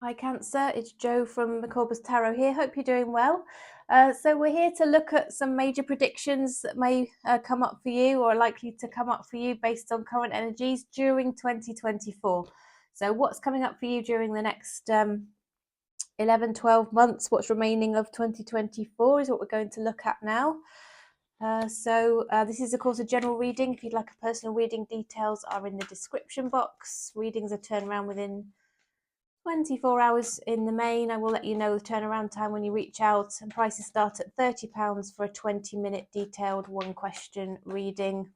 Hi Cancer, it's Jo from McCorber's Tarot here. Hope you're doing well. So we're here to look at some major predictions that may come up for you or are likely to come up for you based on current energies during 2024. So what's coming up for you during the next 11, 12 months, what's remaining of 2024 is what we're going to look at now. This is of course a general reading. If you'd like a personal reading, details are in the description box. Readings are turned around within 24 hours in the main. I will let you know the turnaround time when you reach out, and prices start at £30 for a 20-minute detailed one question reading.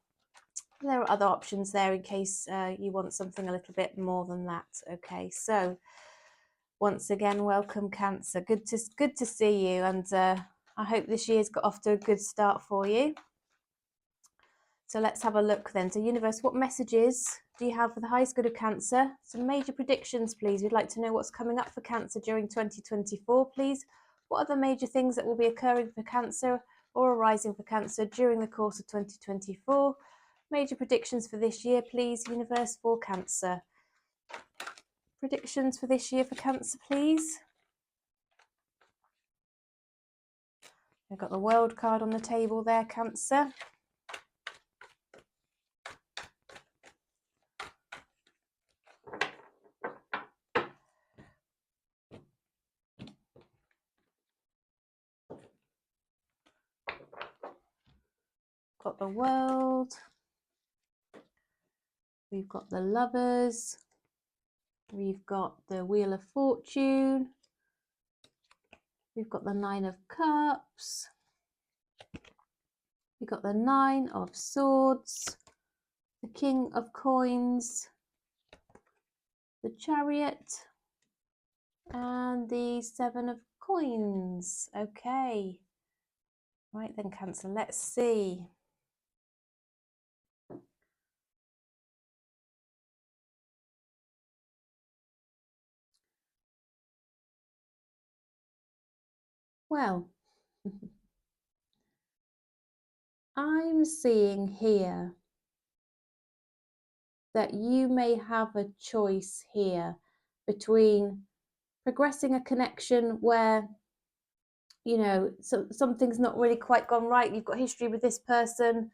There are other options there in case you want something a little bit more than that. Okay, so once again, welcome Cancer. Good to see you, and I hope this year's got off to a good start for you. So let's have a look then. So universe, what messages do you have for the highest good of Cancer? Some major predictions, please. We'd like to know what's coming up for Cancer during 2024, please. What are the major things that will be occurring for Cancer or arising for Cancer during the course of 2024? Major predictions for this year, please, universe, for Cancer. Predictions for this year for Cancer, please. I've got the World card on the table there, Cancer. Got the World. We've got the Lovers. We've got the Wheel of Fortune. We've got the Nine of Cups. We've got the Nine of Swords. The King of Coins. The Chariot. And the Seven of Coins. Okay. Right then, Cancer, let's see. Well, I'm seeing here that you may have a choice here between progressing a connection where, you know, something's not really quite gone right. You've got history with this person.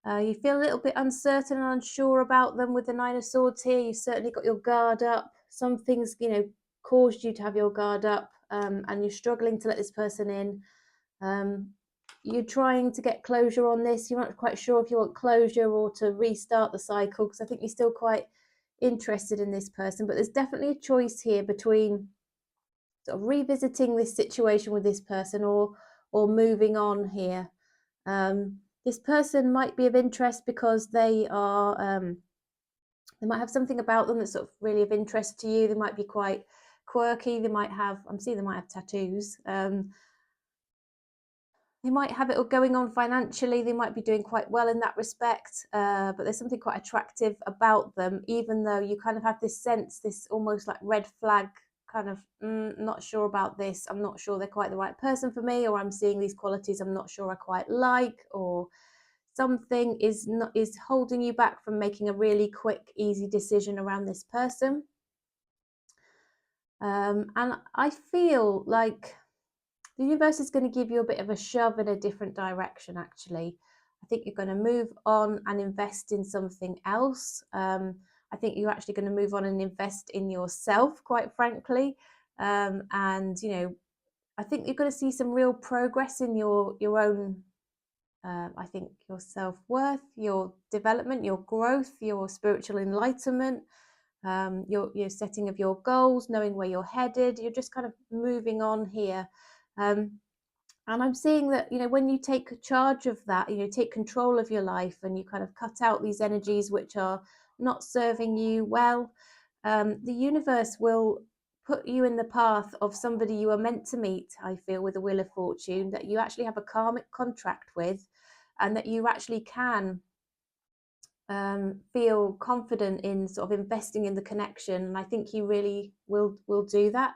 You feel a little bit uncertain and unsure about them with the Nine of Swords here. You've certainly got your guard up. Some things, you know, caused you to have your guard up, and you're struggling to let this person in. You're trying to get closure on this. You're not quite sure if you want closure or to restart the cycle, because I think you're still quite interested in this person. But there's definitely a choice here between sort of revisiting this situation with this person or moving on here. This person might be of interest because they are they might have something about them that's sort of really of interest to you. They might be quite quirky. They might have, I'm seeing they might have tattoos. They might have it all going on financially. They might be doing quite well in that respect, but there's something quite attractive about them, even though you kind of have this sense, this almost like red flag kind of, not sure about this. I'm not sure they're quite the right person for me, or I'm seeing these qualities I'm not sure I quite like, or something is holding you back from making a really quick, easy decision around this person. And I feel like the universe is going to give you a bit of a shove in a different direction, actually. I think you're going to move on and invest in something else. I think you're actually going to move on and invest in yourself, quite frankly. And, you know, I think you're going to see some real progress in your own, I think, your self-worth, your development, your growth, your spiritual enlightenment, your setting of your goals, knowing where you're headed. You're just kind of moving on here. And I'm seeing that, you know, when you take charge of that, you know, take control of your life and you kind of cut out these energies which are not serving you well, the universe will put you in the path of somebody you are meant to meet, I feel, with the Wheel of Fortune, that you actually have a karmic contract with, and that you actually can feel confident in sort of investing in the connection. And I think you really will do that.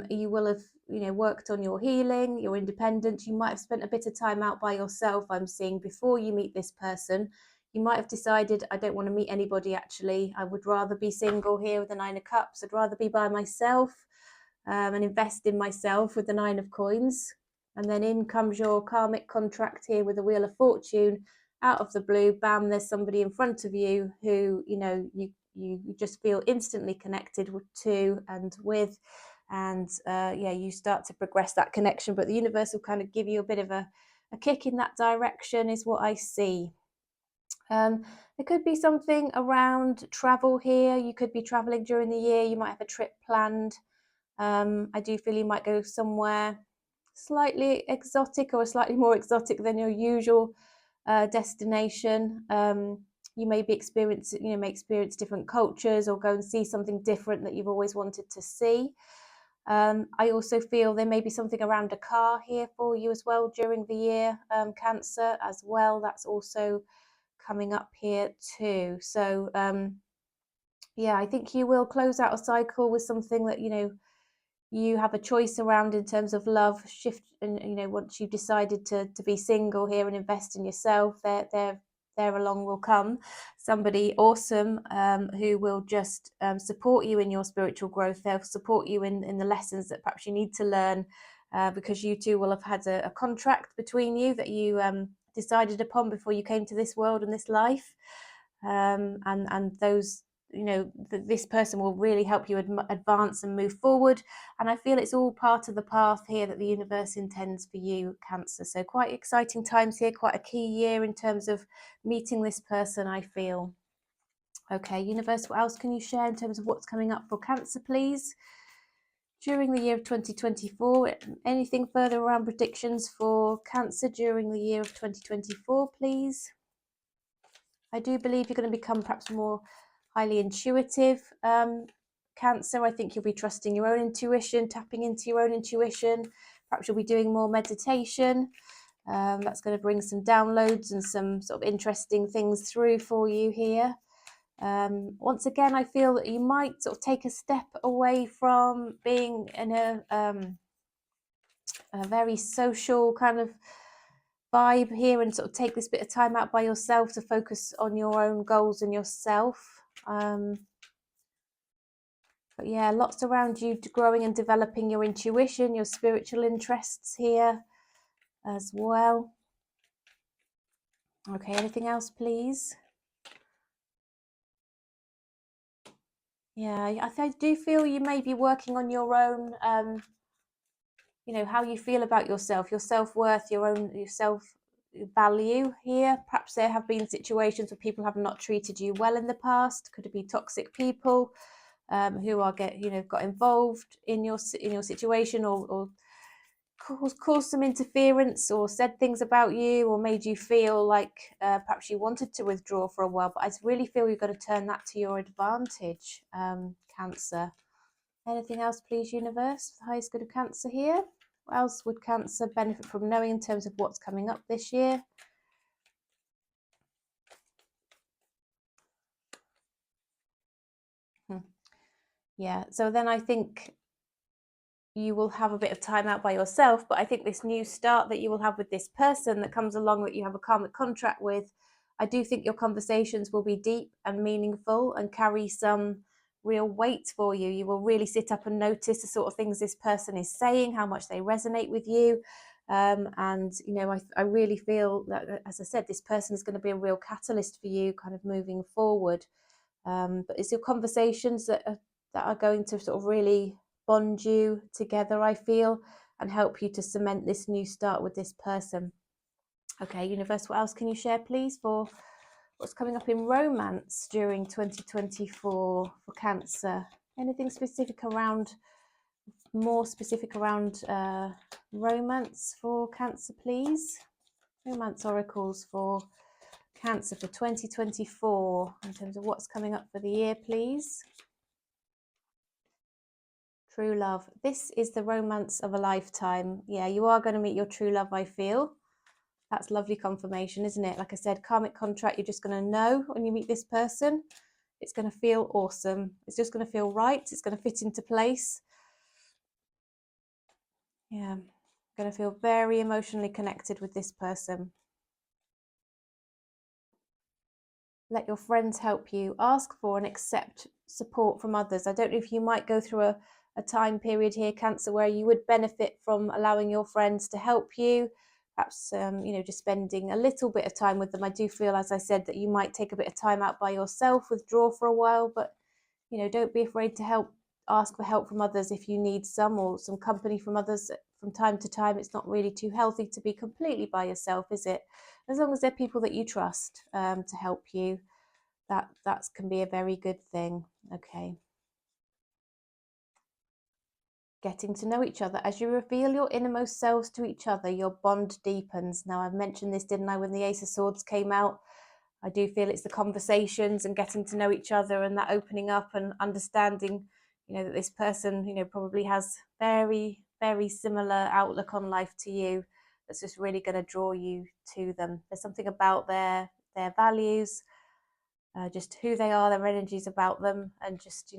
You will have, you know, worked on your healing, your independence. You might have spent a bit of time out by yourself, I'm seeing, before you meet this person. You might have decided, I don't want to meet anybody actually. I would rather be single here with the Nine of Cups. I'd rather be by myself and invest in myself with the Nine of Coins. And then in comes your karmic contract here with the Wheel of Fortune. Out of the blue, bam, there's somebody in front of you who, you know, you just feel instantly connected to and with. And yeah, you start to progress that connection. But the universe will kind of give you a bit of a kick in that direction is what I see. There could be something around travel here. You could be traveling during the year. You might have a trip planned. I do feel you might go somewhere slightly exotic or slightly more exotic than your usual destination. You may be may experience different cultures or go and see something different that you've always wanted to see. I also feel there may be something around a car here for you as well during the year, Cancer as well. That's also coming up here too. So yeah, I think you will close out a cycle with something that, you know, you have a choice around in terms of love shift. And, you know, once you've decided to be single here and invest in yourself, there along will come somebody awesome who will just support you in your spiritual growth. They'll support you in the lessons that perhaps you need to learn because you two will have had a contract between you that you decided upon before you came to this world and this life. And those, you know, this person will really help you advance and move forward. And I feel it's all part of the path here that the universe intends for you, Cancer. So quite exciting times here, quite a key year in terms of meeting this person, I feel. Okay, universe, what else can you share in terms of what's coming up for Cancer, please? During the year of 2024, anything further around predictions for Cancer during the year of 2024, please? I do believe you're going to become perhaps more highly intuitive, Cancer. I think you'll be trusting your own intuition, tapping into your own intuition. Perhaps you'll be doing more meditation. That's going to bring some downloads and some sort of interesting things through for you here. Once again, I feel that you might sort of take a step away from being in a very social kind of vibe here and sort of take this bit of time out by yourself to focus on your own goals and yourself. But yeah, lots around you growing and developing your intuition, your spiritual interests here as well. Okay, anything else, please? Yeah, I do feel you may be working on your own, you know, how you feel about yourself, your self-worth, your self-value here. Perhaps there have been situations where people have not treated you well in the past. Could it be toxic people who are got involved in your situation or caused some interference or said things about you or made you feel like perhaps you wanted to withdraw for a while, but I really feel you've got to turn that to your advantage, Cancer. Anything else, please, universe? The highest good of Cancer here. What else would Cancer benefit from knowing in terms of what's coming up this year? Yeah, so then I think you will have a bit of time out by yourself, but I think this new start that you will have with this person that comes along that you have a karmic contract with, I do think your conversations will be deep and meaningful and carry some real weight for you. You will really sit up and notice the sort of things this person is saying, how much they resonate with you. And, you know, I really feel that, as I said, this person is going to be a real catalyst for you kind of moving forward. But it's your conversations that are going to sort of really bond you together, I feel, and help you to cement this new start with this person. Okay, universe, what else can you share, please, for what's coming up in romance during 2024 for Cancer? Anything specific around, more specific around romance for Cancer, please? Romance oracles for Cancer for 2024 in terms of what's coming up for the year, please. True love. This is the romance of a lifetime. Yeah, you are going to meet your true love, I feel. That's lovely confirmation, isn't it? Like I said, karmic contract, you're just going to know when you meet this person. It's going to feel awesome. It's just going to feel right. It's going to fit into place. Yeah, I'm going to feel very emotionally connected with this person. Let your friends help you. Ask for and accept support from others. I don't know if you might go through a time period here, Cancer, where you would benefit from allowing your friends to help you. Perhaps, just spending a little bit of time with them. I do feel, as I said, that you might take a bit of time out by yourself, withdraw for a while, but, don't be afraid to ask for help from others if you need some, or some company from others from time to time. It's not really too healthy to be completely by yourself, is it? As long as they're people that you trust to help you, that can be a very good thing. Okay. Getting to know each other. As you reveal your innermost selves to each other, your bond deepens. Now, I've mentioned this, didn't I, when the Ace of Swords came out? I do feel it's the conversations and getting to know each other, and that opening up and understanding, that this person, probably has very, very similar outlook on life to you. That's just really going to draw you to them. There's something about their values, just who they are, their energies about them, and just,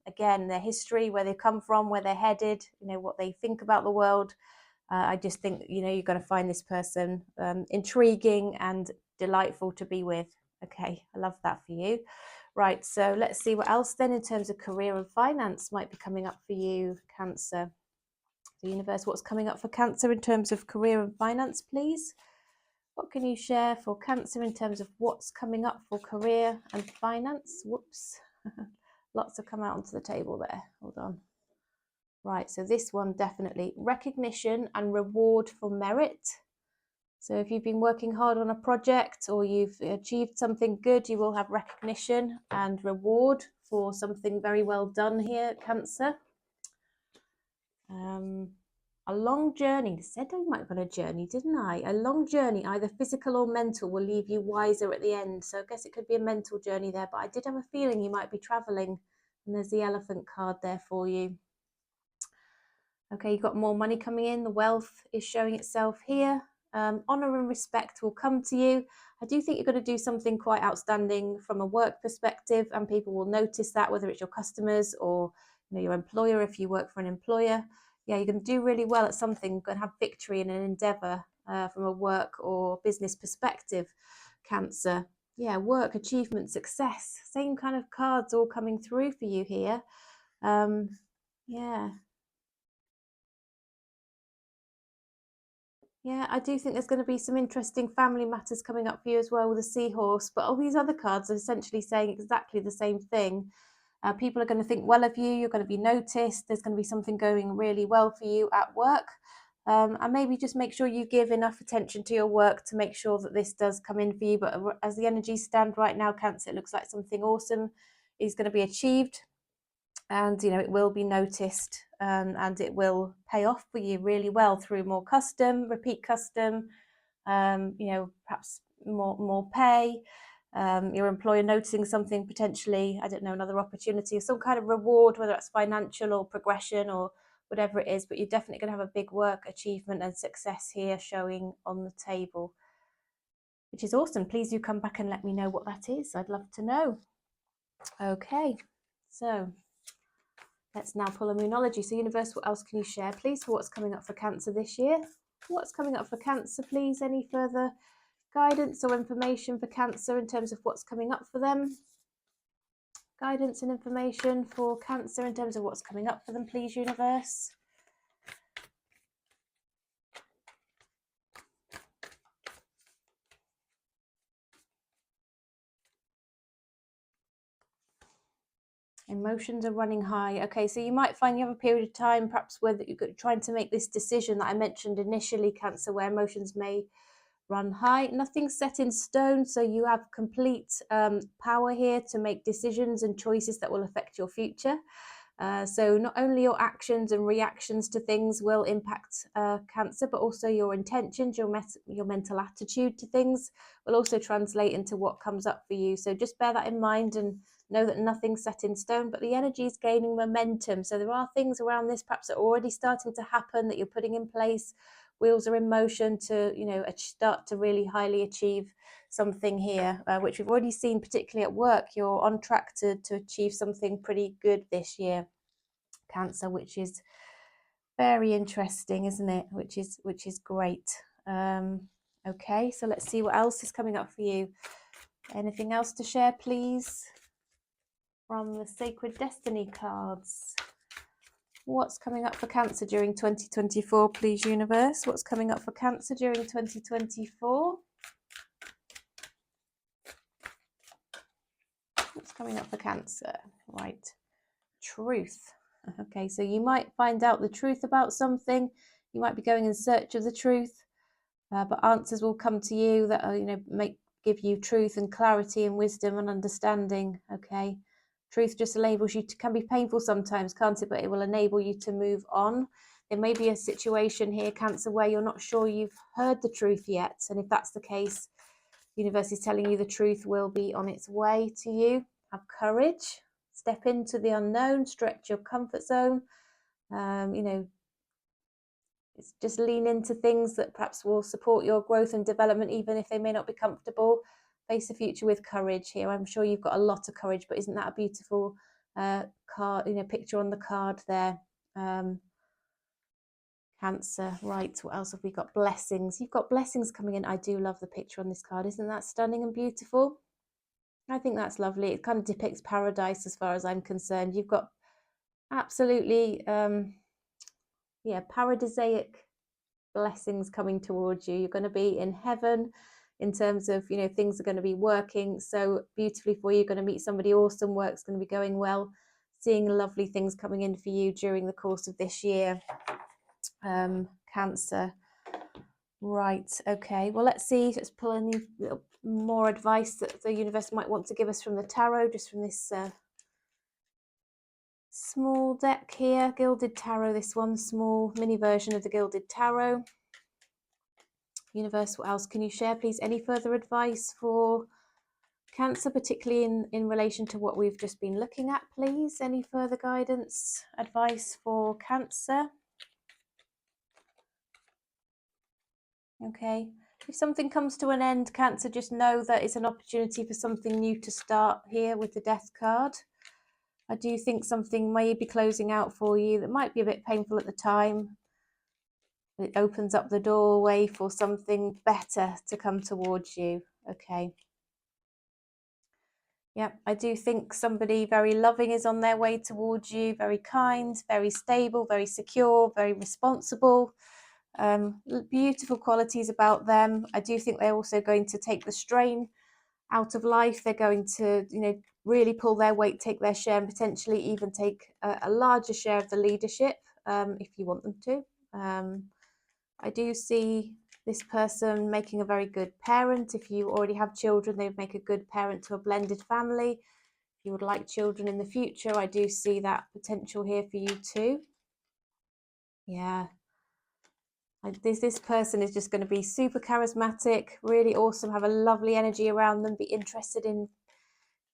again, their history, where they come from, where they're headed, what they think about the world. I just think, you're going to find this person intriguing and delightful to be with. Okay, I love that for you. Right, so let's see what else then in terms of career and finance might be coming up for you, Cancer. The universe, what's coming up for Cancer in terms of career and finance, please? What can you share for Cancer in terms of what's coming up for career and finance? Whoops. Lots have come out onto the table there. Hold on. Right, so this one definitely. Recognition and reward for merit. So if you've been working hard on a project or you've achieved something good, you will have recognition and reward for something very well done here, Cancer. A long journey. I said I might have got a journey, didn't I? A long journey, either physical or mental, will leave you wiser at the end. So I guess it could be a mental journey there, but I did have a feeling you might be traveling. And there's the Elephant card there for you. Okay, you've got more money coming in. The wealth is showing itself here. Honor and respect will come to you. I do think you're going to do something quite outstanding from a work perspective, and people will notice that, whether it's your customers or your employer if you work for an employer. Yeah, you're going to do really well at something. You're going to have victory in an endeavor from a work or business perspective, Cancer. Yeah, work, achievement, success. Same kind of cards all coming through for you here. Yeah. Yeah, I do think there's going to be some interesting family matters coming up for you as well with a seahorse. But all these other cards are essentially saying exactly the same thing. People are going to think well of you. You're going to be noticed. There's going to be something going really well for you at work. And maybe just make sure you give enough attention to your work to make sure that this does come in for you. But as the energies stand right now, Cancer, it looks like something awesome is going to be achieved. And it will be noticed, and it will pay off for you really well through more custom, repeat custom, perhaps more pay, your employer noticing something, potentially, I don't know, another opportunity or some kind of reward, whether that's financial or progression or whatever it is. But you're definitely going to have a big work achievement and success here showing on the table, which is awesome. Please do come back and let me know what that is. I'd love to know. Okay, so let's now pull Immunology. So universe, what else can you share, please, for what's coming up for Cancer this year? What's coming up for Cancer, please? Any further guidance or information for Cancer in terms of what's coming up for them? Guidance and information for Cancer in terms of what's coming up for them, please, universe. Emotions are running high. Okay, so you might find you have a period of time, perhaps, where you're trying to make this decision that I mentioned initially, Cancer, where emotions may run high. Nothing's set in stone, so you have complete power here to make decisions and choices that will affect your future. So not only your actions and reactions to things will impact Cancer, but also your intentions, your mental attitude to things will also translate into what comes up for you. So just bear that in mind and know that nothing's set in stone, but the energy is gaining momentum. So there are things around this perhaps that are already starting to happen that you're putting in place. Wheels are in motion to, start to really highly achieve something here, which we've already seen, particularly at work. You're on track to achieve something pretty good this year, Cancer, which is very interesting, isn't it? Which is great. Okay, so let's see what else is coming up for you. Anything else to share, please, from the Sacred Destiny cards? What's coming up for Cancer during 2024, please, universe? What's coming up for Cancer during 2024? What's coming up for Cancer? Right. Truth. Okay, so you might find out the truth about something. You might be going in search of the truth, but answers will come to you that are, give you truth and clarity and wisdom and understanding. Okay, truth just enables you to, can be painful sometimes, can't it? But it will enable you to move on. There may be a situation here, Cancer, where you're not sure you've heard the truth yet, and if that's the case, the universe is telling you the truth will be on its way to you. Have courage. Step into the unknown, stretch your comfort zone. It's just lean into things that perhaps will support your growth and development, even if they may not be comfortable. Face the future with courage here. I'm sure you've got a lot of courage, but isn't that a beautiful card, picture on the card there? Cancer, right, what else have we got? Blessings. You've got blessings coming in. I do love the picture on this card. Isn't that stunning and beautiful? I think that's lovely. It kind of depicts paradise as far as I'm concerned. You've got absolutely, paradisiac blessings coming towards you. You're going to be in heaven in terms of, things are going to be working so beautifully for you. You're going to meet somebody awesome. Work's going to be going well. Seeing lovely things coming in for you during the course of this year. Cancer. Right, okay, well, let's see, let's pull any more advice that the universe might want to give us from the tarot, just from this small deck here, Gilded Tarot, this one, small mini version of the Gilded Tarot. Universe, what else can you share, please? Any further advice for Cancer, particularly in relation to what we've just been looking at, please? Any further guidance, advice for Cancer? Okay, if something comes to an end, Cancer, just know that it's an opportunity for something new to start here with the Death card. I do think something may be closing out for you that might be a bit painful at the time. It opens up the doorway for something better to come towards you. Okay. Yeah, I do think somebody very loving is on their way towards you, very kind, very stable, very secure, very responsible. Beautiful qualities about them. I do think they're also going to take the strain out of life. They're going to, really pull their weight, take their share, and potentially even take a larger share of the leadership if you want them to. I do see this person making a very good parent. If you already have children, they would make a good parent to a blended family. If you would like children in the future, I do see that potential here for you too. Yeah. This person is just going to be super charismatic, really awesome, have a lovely energy around them, be interested in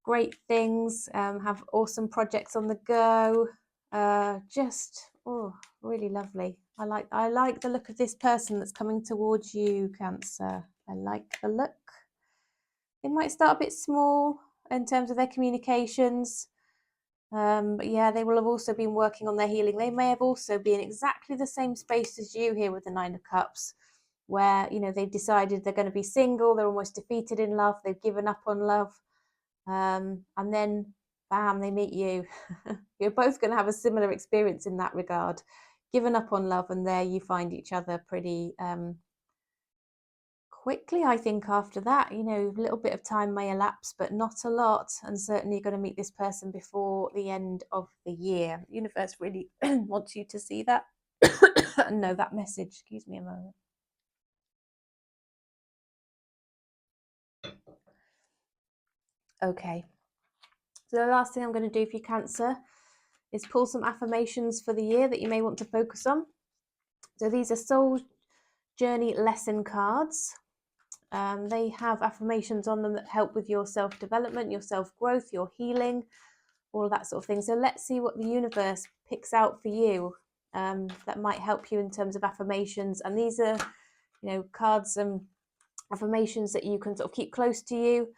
great things, have awesome projects on the go. Really lovely. I like the look of this person that's coming towards you, Cancer. I like the look. They might start a bit small in terms of their communications. But yeah, they will have also been working on their healing. They may have also been exactly the same space as you here with the Nine of Cups, where, they've decided they're going to be single, they're almost defeated in love, they've given up on love, and then, bam, they meet you. You're both going to have a similar experience in that regard. Given up on love, and there you find each other pretty quickly, I think, after that. A little bit of time may elapse, but not a lot, and certainly you're going to meet this person before the end of the year. The universe really wants you to see that and know that message. Excuse me a moment. Okay, so the last thing I'm going to do for you, Cancer, is pull some affirmations for the year that you may want to focus on. So these are soul journey lesson cards. They have affirmations on them that help with your self-development, your self-growth, your healing, all of that sort of thing. So let's see what the universe picks out for you that might help you in terms of affirmations. And these are, cards and affirmations that you can sort of keep close to you,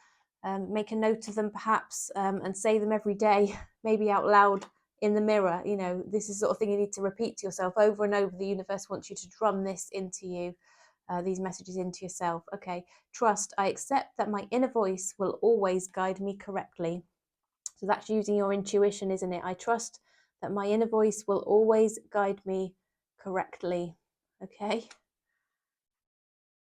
make a note of them perhaps, and say them every day, maybe out loud in the mirror. This is the sort of thing you need to repeat to yourself over and over. The universe wants you to drum this into you. these messages into yourself. Okay, trust. I accept that my inner voice will always guide me correctly. So that's using your intuition, isn't it? I trust that my inner voice will always guide me correctly. Okay.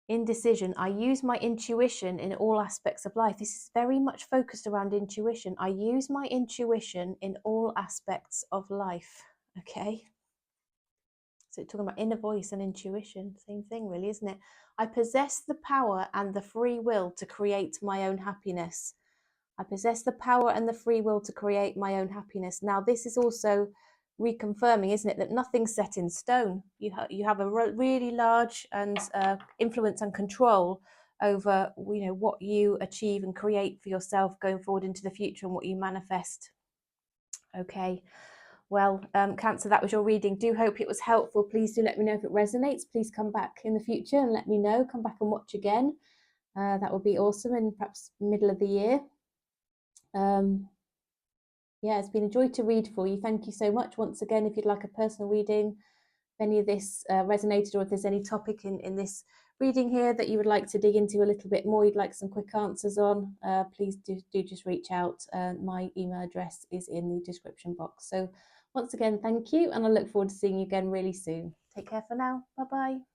Indecision. I use my intuition in all aspects of life. This is very much focused around intuition. I use my intuition in all aspects of life. Okay. So talking about inner voice and intuition, same thing really, isn't it? I possess the power and the free will to create my own happiness. I possess the power and the free will to create my own happiness. Now, this is also reconfirming, isn't it, that nothing's set in stone. You have a really large and influence and control over, what you achieve and create for yourself going forward into the future and what you manifest. Okay. Well, Cancer, that was your reading. Do hope it was helpful. Please do let me know if it resonates. Please come back in the future and let me know. Come back and watch again. That would be awesome, and perhaps middle of the year. Yeah, it's been a joy to read for you. Thank you so much. Once again, if you'd like a personal reading, if any of this resonated, or if there's any topic in this reading here that you would like to dig into a little bit more, you'd like some quick answers on, please do just reach out. My email address is in the description box. So once again, thank you, and I look forward to seeing you again really soon. Take care for now. Bye-bye.